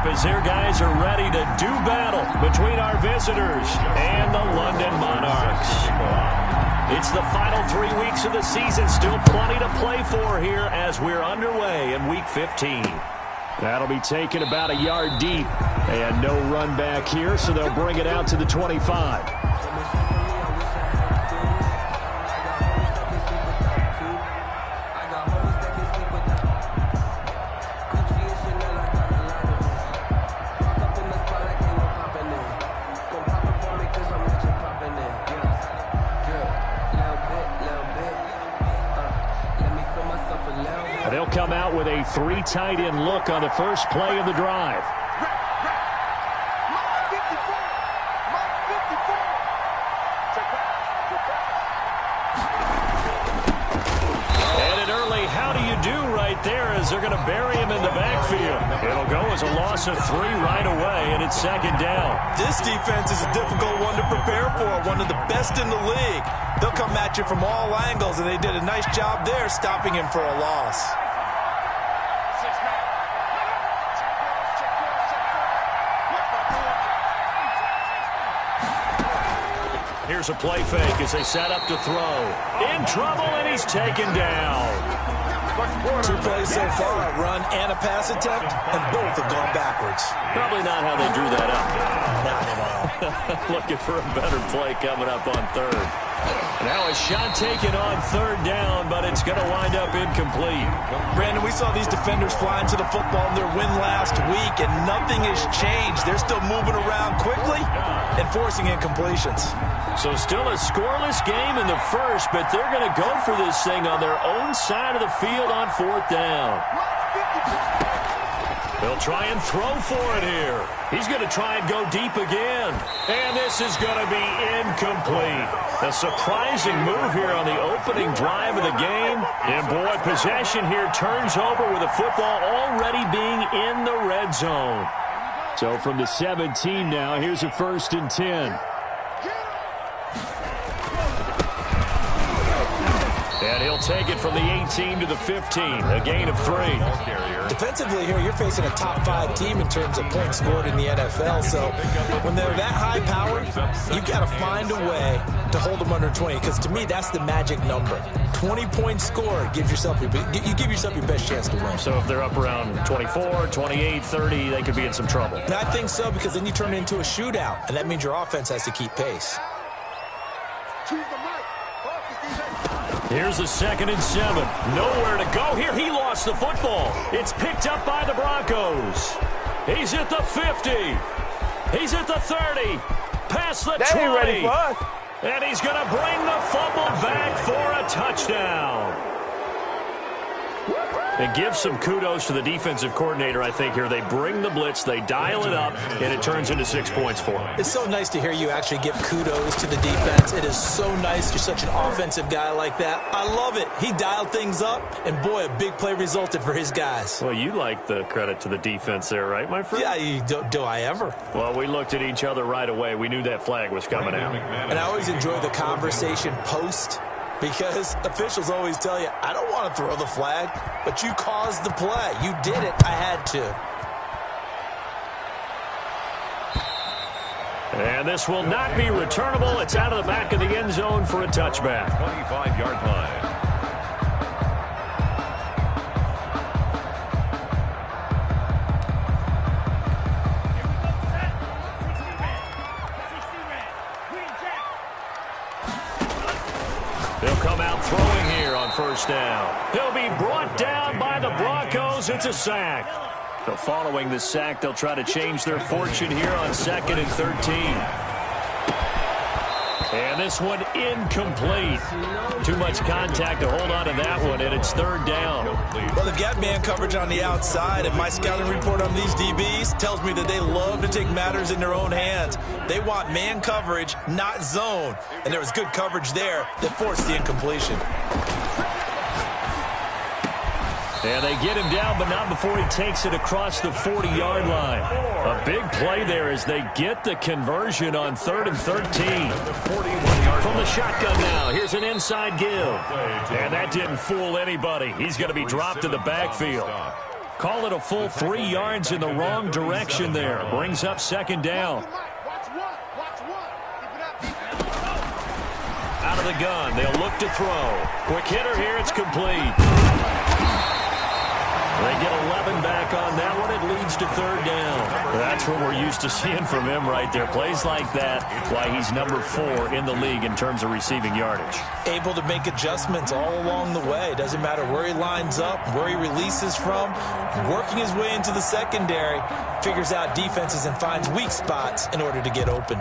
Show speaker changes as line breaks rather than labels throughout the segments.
as their guys are ready to do battle between our visitors and the London Monarchs. It's the final 3 weeks of the season. Still plenty to play for here as we're underway in Week 15. That'll be taken about a yard deep. And no run back here, so they'll bring it out to the 25. They'll come out with a 3 tight end look on the first play of the drive. And an early how do you do right there as they're going to bury him in the backfield. It'll go as a loss of 3 right away, and it's second down.
This defense is a difficult one to prepare for, one of the best in the league. They'll come at you from all angles, and they did a nice job there stopping him for a loss.
Here's a play fake as they set up to throw. In trouble, and he's taken down.
2 plays so far, a run and a pass attempt, and both have gone backwards.
Probably not how they drew that up.
Not at all.
Looking for a better play coming up on third. Now a shot taken on third down, but it's going to wind up incomplete.
Brandon, we saw these defenders flying to the football in their win last week, and nothing has changed. They're still moving around quickly and forcing incompletions.
So still a scoreless game in the first, but they're going to go for this thing on their own side of the field on fourth down. They'll try and throw for it here. He's going to try and go deep again. And this is going to be incomplete. A surprising move here on the opening drive of the game. And boy, possession here turns over with the football already being in the red zone. So from the 17 now, here's a 1st and 10. And he'll take it from the 18 to the 15, a gain of 3.
Defensively here, you're facing a top 5 team in terms of points scored in the NFL. So when they're that high powered, you've got to find a way to hold them under 20. Because to me, that's the magic number. 20 points scored gives yourself you give yourself your best chance to win.
So if they're up around 24, 28, 30, they could be in some trouble.
I think so, because then you turn it into a shootout, and that means your offense has to keep pace.
Here's the 2nd and 7. Nowhere to go here. He lost the football. It's picked up by the Broncos. He's at the 50. He's at the 30. Past the 20.
Ready for us.
And he's going to bring the fumble back for a touchdown. And give some kudos to the defensive coordinator, I think, here. They bring the blitz, they dial it up, and it turns into 6 points for them.
It's so nice to hear you actually give kudos to the defense. It is so nice. You're such an offensive guy like that. I love it. He dialed things up, and boy, a big play resulted for his guys.
Well, you like the credit to the defense there, right, my friend?
Yeah, do I ever?
Well, we looked at each other right away. We knew that flag was coming out.
And I always enjoy the conversation post, because officials always tell you, I don't want to throw the flag, but you caused the play. You did it. I had to.
And this will not be returnable. It's out of the back of the end zone for a touchback.
25-yard line.
They'll come out throwing here on first down. He'll be brought down by the Broncos. It's a sack. So following the sack, they'll try to change their fortune here on 2nd and 13. And this one incomplete. Too much contact to hold on to that one, and it's 3rd down.
Well, they've got man coverage on the outside, and my scouting report on these DBs tells me that they love to take matters in their own hands. They want man coverage, not zone. And there was good coverage there that forced the incompletion.
And they get him down, but not before he takes it across the 40-yard line. A big play there as they get the conversion on 3rd and 13. From the shotgun now, here's an inside give. And that didn't fool anybody. He's going to be dropped in the backfield. Call it a full 3 yards in the wrong direction there. Brings up second down. Out of the gun. They'll look to throw. Quick hitter here. It's complete. They get 11 back on that one. It leads to third down. That's what we're used to seeing from him right there. Plays like that, why he's number 4 in the league in terms of receiving yardage.
Able to make adjustments all along the way. Doesn't matter where he lines up, where he releases from. Working his way into the secondary, figures out defenses and finds weak spots in order to get open.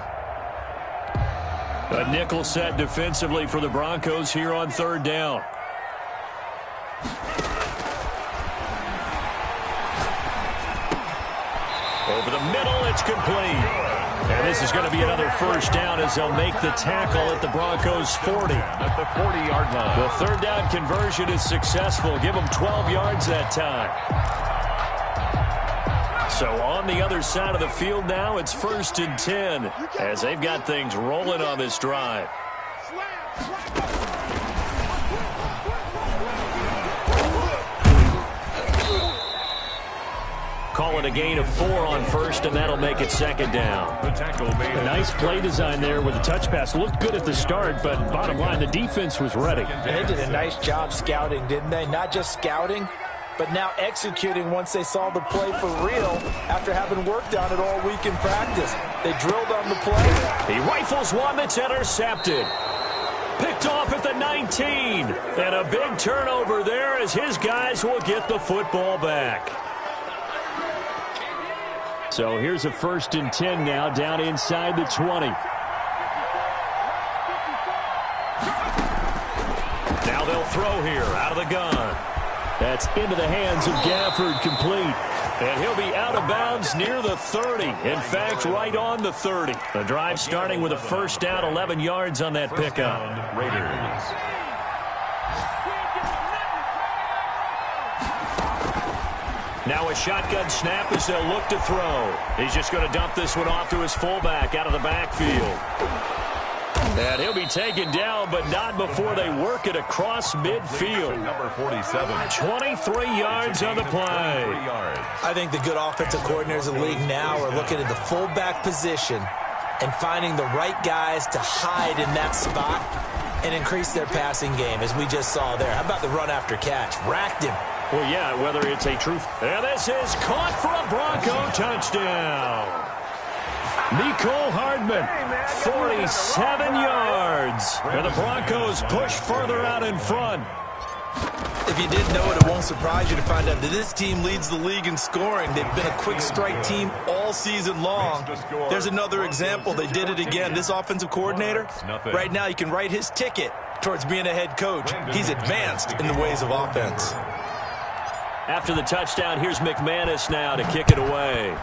A nickel set defensively for the Broncos here on third down. Over the middle, it's complete. And this is going to be another first down as they'll make the tackle at the Broncos' 40.
At the 40-yard line.
The third down conversion is successful. Give them 12 yards that time. So on the other side of the field now, it's 1st and 10 as they've got things rolling on this drive. Call it a gain of 4 on first, and that'll make it second down.
A nice play design there with the touch pass. Looked good at the start, but bottom line, the defense was ready.
And they did a nice job scouting, didn't they? Not just scouting, but now executing once they saw the play for real after having worked on it all week in practice. They drilled on the play.
He rifles one that's intercepted. Picked off at the 19. And a big turnover there as his guys will get the football back.
So here's a 1st and 10 now down inside the 20.
Now they'll throw here out of the gun.
That's into the hands of Gafford, complete.
And he'll be out of bounds near the 30. In fact, right on the 30. The drive starting with a first down, 11 yards on that pickup.
Raiders.
Now a shotgun snap as they'll look to throw. He's just going to dump this one off to his fullback out of the backfield. And he'll be taken down, but not before they work it across midfield.
Number 47.
23 yards on the play.
I think the good offensive coordinators in the league now are looking at the fullback position and finding the right guys to hide in that spot and increase their passing game, as we just saw there. How about the run after catch? Racked him.
Well, yeah, whether it's a truth. And this is caught for a Bronco touchdown. Mecole Hardman, 47 yards. And the Broncos push further out in front.
If you didn't know it, it won't surprise you to find out that this team leads the league in scoring. They've been a quick strike team all season long. There's another example. They did it again. This offensive coordinator, right now you can write his ticket towards being a head coach. He's advanced in the ways of offense.
After the touchdown, here's McManus now to kick it away.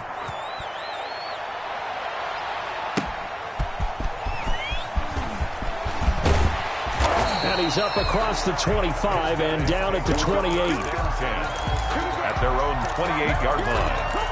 And he's up across the 25 and down at the 28.
At their own 28-yard line.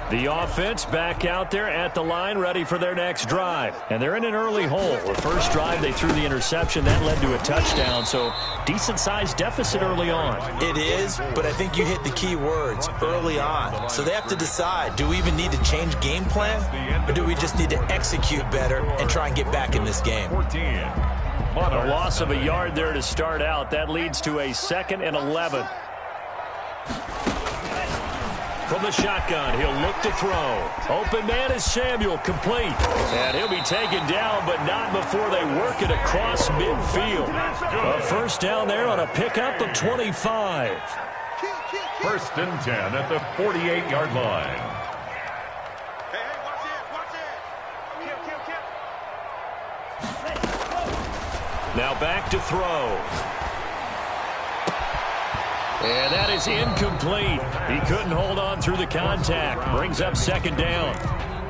The offense back out there at the line, ready for their next drive. And they're in an early hole. The first drive, they threw the interception. That led to a touchdown, so decent-sized deficit early on.
It is, but I think you hit the key words, early on. So they have to decide, do we even need to change game plan, or do we just need to execute better and try and get back in this game?
14.
A loss of a yard there to start out. That leads to a 2nd and 11. From the shotgun, he'll look to throw. Open man is Samuel, complete. And he'll be taken down, but not before they work it across midfield. A first down there on a pickup of 25.
1st and 10 at the 48-yard line.
Now back to throw. And that is incomplete. He couldn't hold on through the contact. Brings up 2nd down.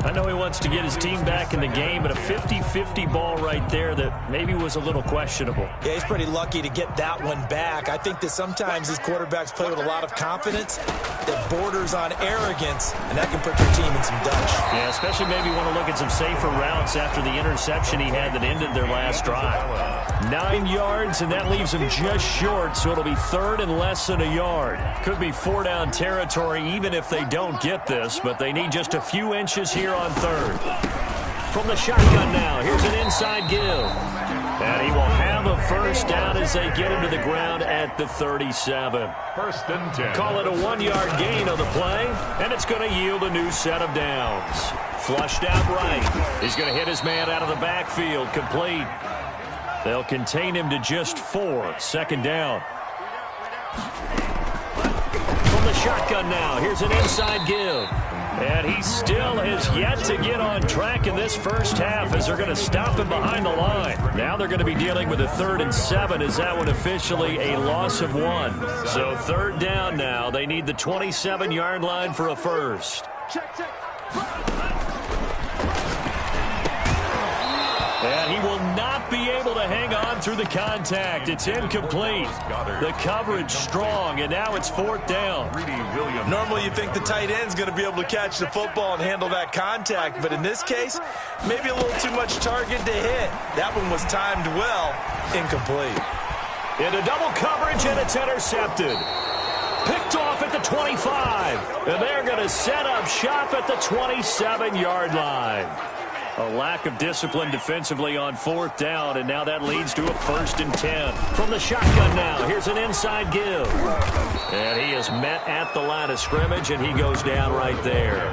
I know he wants to get his team back in the game, but a 50-50 ball right there that maybe was a little questionable.
Yeah, he's pretty lucky to get that one back. I think that sometimes these quarterbacks play with a lot of confidence. that borders on arrogance, and that can put your team in some dutch.
Yeah, especially maybe want to look at some safer routes after the interception he had that ended their last drive. 9 yards, and that leaves him just short, so it'll be third and less than a yard. Could be 4-down territory even if they don't get this, but they need just a few inches here on third. From the shotgun now, here's an inside give. And he will have a first down as they get him to the ground at the 37.
First and 10.
Call it a 1-yard gain on the play, and it's going to yield a new set of downs. Flushed out right. He's going to hit his man out of the backfield, complete. They'll contain him to just 4. Second down. From the shotgun now, here's an inside give. And he still has yet to get on track in this first half as they're going to stop him behind the line. Now they're going to be dealing with a 3rd and 7 as that one officially a loss of 1. So third down now. They need the 27-yard line for a first. And he will not be able to hang on through the contact. It's incomplete. The coverage strong, and now it's 4th down.
Normally you think the tight end's going to be able to catch the football and handle that contact, but in this case, maybe a little too much target to hit. That one was timed well. Incomplete.
Into double coverage, and it's intercepted. Picked off at the 25, and they're going to set up shop at the 27-yard line. A lack of discipline defensively on 4th down, and now that leads to a 1st and 10. From the shotgun now, here's an inside give. And he is met at the line of scrimmage, and he goes down right there.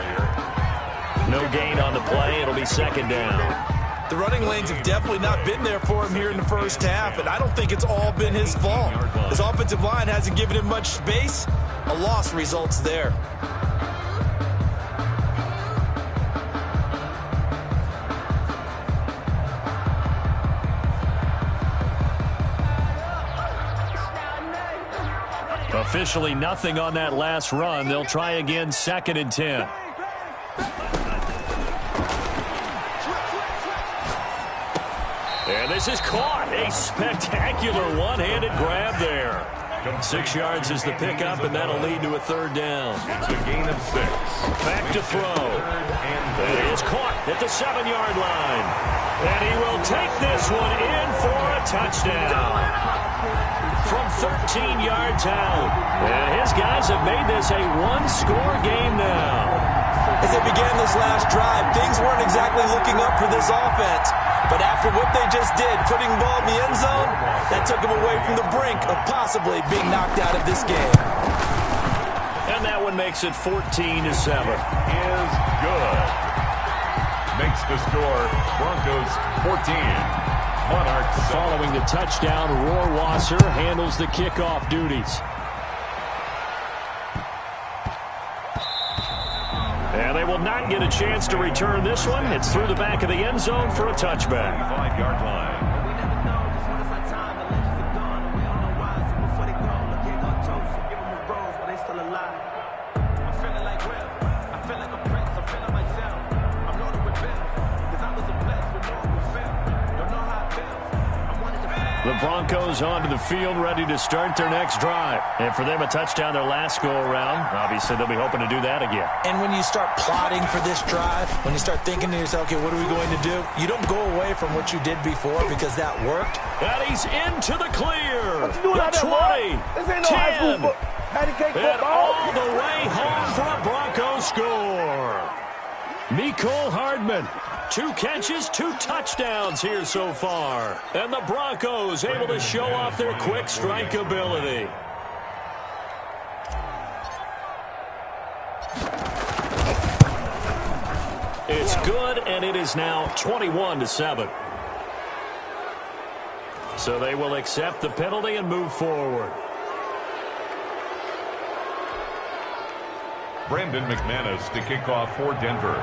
No gain on the play. It'll be 2nd down.
The running lanes have definitely not been there for him here in the first half, and I don't think it's all been his fault. His offensive line hasn't given him much space. A loss results there.
Officially nothing on that last run. They'll try again, 2nd and 10. And this is caught. A spectacular one-handed grab there. 6 yards is the pickup, and that'll lead to a 3rd down.
It's a gain of 6.
Back to throw. It is caught at the 7-yard line. And he will take this one in for a touchdown. From 13 yards out. And his guys have made this a 1-score game now.
As they began this last drive, things weren't exactly looking up for this offense. But after what they just did, putting the ball in the end zone, that took them away from the brink of possibly being knocked out of this game.
And that one makes it 14-7.
Is good. Makes the score Broncos 14. Monarchs.
Following the touchdown, Rohrwasser handles the kickoff duties.
And they will not get a chance to return this one. It's through the back of the end zone for a touchback.
5-yard line.
The Broncos onto the field, ready to start their next drive. And for them, a touchdown their last go-around. Obviously, they'll be hoping to do that again.
And when you start plotting for this drive, when you start thinking to yourself, okay, what are we going to do? You don't go away from what you did before because that worked.
And he's into the clear.
What you doing out there,
20,
This ain't no high school patty cake
and
football.
all the way home for a Broncos score. Mecole Hardman. 2 catches, 2 touchdowns here so far. And the Broncos able to show off their quick strike ability. It's good, and it is now 21-7. So they will accept the penalty and move forward.
Brandon McManus to kick off for Denver.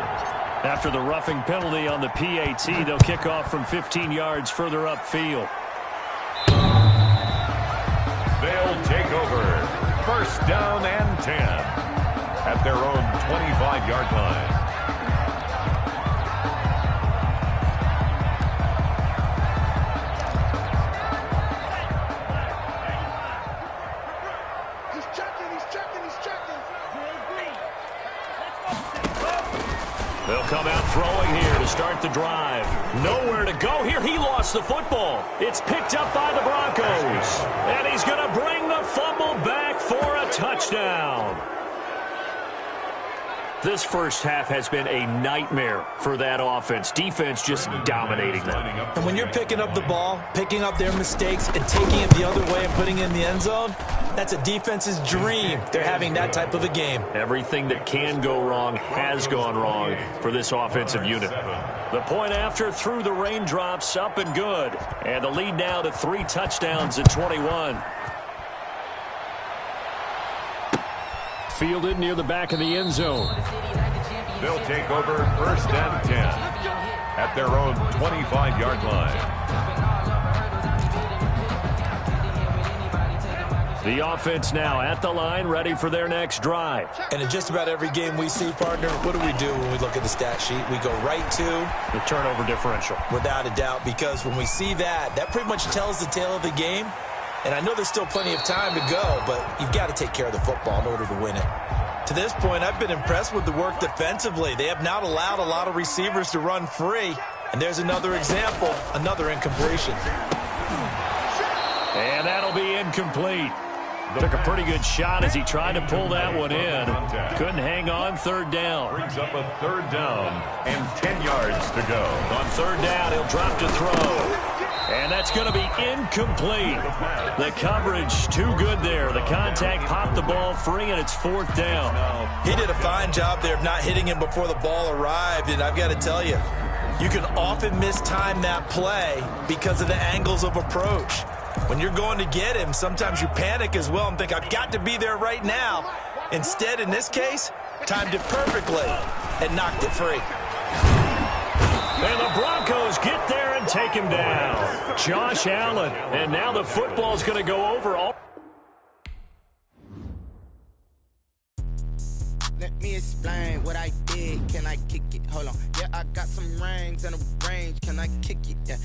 After the roughing penalty on the PAT, they'll kick off from 15 yards further upfield.
They'll take over. 1st down and 10 at their own 25-yard line.
He's checking.
They'll come out throwing here to start the drive. Nowhere to go here. He lost the football. It's picked up by the Broncos. And he's going to bring the fumble back for a touchdown. This first half has been a nightmare for that offense. Defense just dominating them.
And when you're picking up the ball, picking up their mistakes, and taking it the other way and putting it in the end zone, that's a defense's dream. They're having that type of a game.
Everything that can go wrong has gone wrong for this offensive unit. The point after through the raindrops, up and good. And the lead now to 3 touchdowns at 21.
Fielded near the back of the end zone.
They'll take over 1st and 10 at their own 25-yard line.
The offense now at the line, ready for their next drive.
And in just about every game we see, partner, what do we do when we look at the stat sheet? We go right to
the turnover differential.
Without a doubt, because when we see that, that pretty much tells the tale of the game. And I know there's still plenty of time to go, but you've got to take care of the football in order to win it. To this point, I've been impressed with the work defensively. They have not allowed a lot of receivers to run free. And there's another example, another incompletion.
And that'll be incomplete. Took a pretty good shot as he tried to pull that one in. Couldn't hang on. 3rd down.
Brings up a 3rd down and 10 yards to go.
On 3rd down, he'll drop to throw. And that's going to be incomplete. The coverage too good there. The contact popped the ball free, and it's 4th down.
He did a fine job there of not hitting him before the ball arrived. And I've got to tell you, you can often mistime that play because of the angles of approach. When you're going to get him, sometimes you panic as well and think, I've got to be there right now. Instead, in this case, timed it perfectly and knocked it free.
And the Broncos get there and take him down. Josh Allen. And now the football's going to go over all.
Let me explain what I did. Can I kick it? Hold on. Yeah, I got some rings and a range. Can I kick it? Yeah.